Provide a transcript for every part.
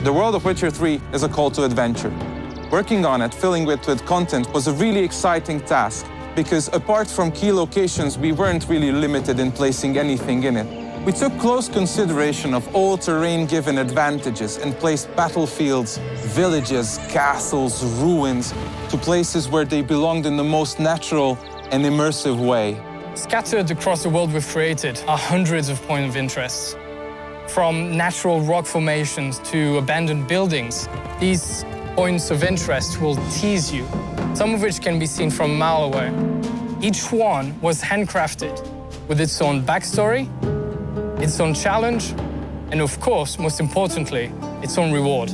The world of Witcher 3 is a call to adventure. Working on it, filling it with content, was a really exciting task, because apart from key locations, we weren't really limited in placing anything in it. We took close consideration of all terrain-given advantages and placed battlefields, villages, castles, ruins, to places where they belonged in the most natural and immersive way. Scattered across the world we've created are hundreds of points of interest. From natural rock formations to abandoned buildings, these points of interest will tease you, some of which can be seen from a mile away. Each one was handcrafted with its own backstory, its own challenge, and of course, most importantly, its own reward.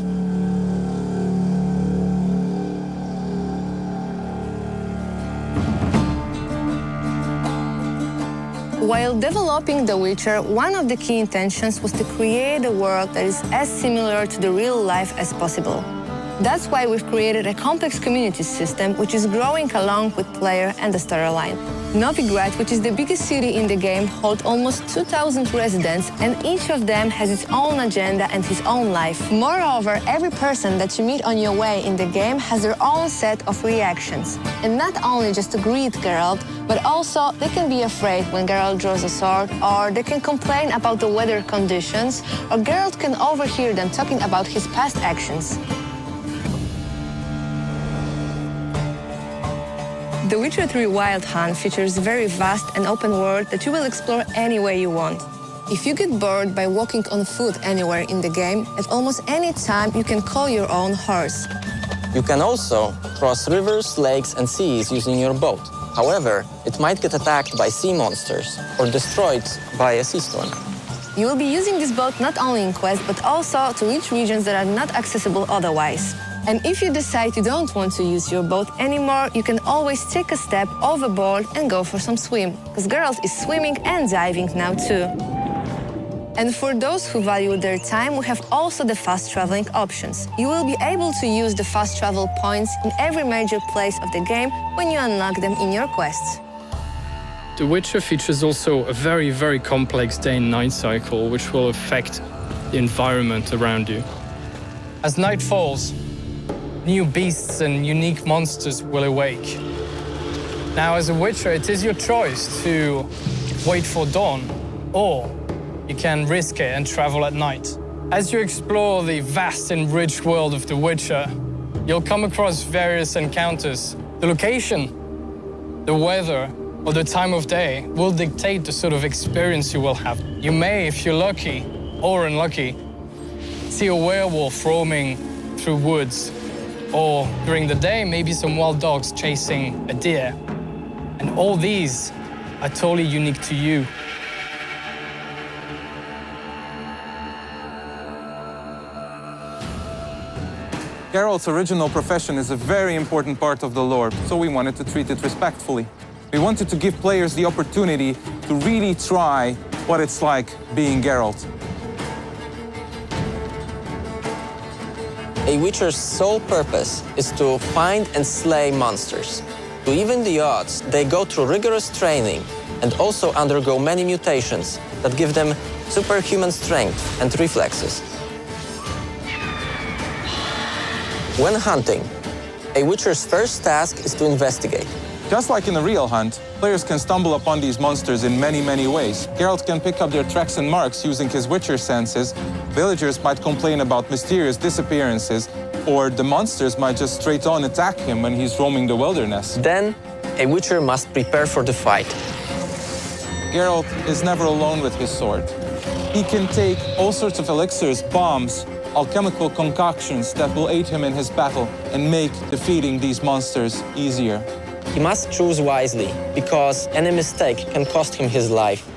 While developing The Witcher, one of the key intentions was to create a world that is as similar to the real life as possible. That's why we've created a complex community system which is growing along with player and the storyline. Novigrad, which is the biggest city in the game, holds almost 2,000 residents, and each of them has its own agenda and his own life. Moreover, every person that you meet on your way in the game has their own set of reactions. And not only just to greet Geralt, but also they can be afraid when Geralt draws a sword, or they can complain about the weather conditions, or Geralt can overhear them talking about his past actions. The Witcher 3 Wild Hunt features a very vast and open world that you will explore any way you want. If you get bored by walking on foot anywhere in the game, at almost any time you can call your own horse. You can also cross rivers, lakes, and seas using your boat. However, it might get attacked by sea monsters or destroyed by a sea storm. You will be using this boat not only in quests, but also to reach regions that are not accessible otherwise. And if you decide you don't want to use your boat anymore, you can always take a step overboard and go for some swim, because Geralt is swimming and diving now too. And for those who value their time, we have also the fast traveling options. You will be able to use the fast travel points in every major place of the game when you unlock them in your quests. The Witcher features also a very, very complex day and night cycle, which will affect the environment around you. As night falls, new beasts and unique monsters will awake. Now, as a Witcher, it is your choice to wait for dawn, or you can risk it and travel at night. As you explore the vast and rich world of The Witcher, you'll come across various encounters. The location, the weather, or the time of day will dictate the sort of experience you will have. You may, if you're lucky or unlucky, see a werewolf roaming through woods, or during the day, maybe some wild dogs chasing a deer. And all these are totally unique to you. Geralt's original profession is a very important part of the lore, so we wanted to treat it respectfully. We wanted to give players the opportunity to really try what it's like being Geralt. A Witcher's sole purpose is to find and slay monsters. To even the odds, they go through rigorous training and also undergo many mutations that give them superhuman strength and reflexes. When hunting, a Witcher's first task is to investigate. Just like in a real hunt, players can stumble upon these monsters in many, many ways. Geralt can pick up their tracks and marks using his Witcher senses. Villagers might complain about mysterious disappearances, or the monsters might just straight on attack him when he's roaming the wilderness. Then, a Witcher must prepare for the fight. Geralt is never alone with his sword. He can take all sorts of elixirs, bombs, alchemical concoctions that will aid him in his battle and make defeating these monsters easier. He must choose wisely, because any mistake can cost him his life.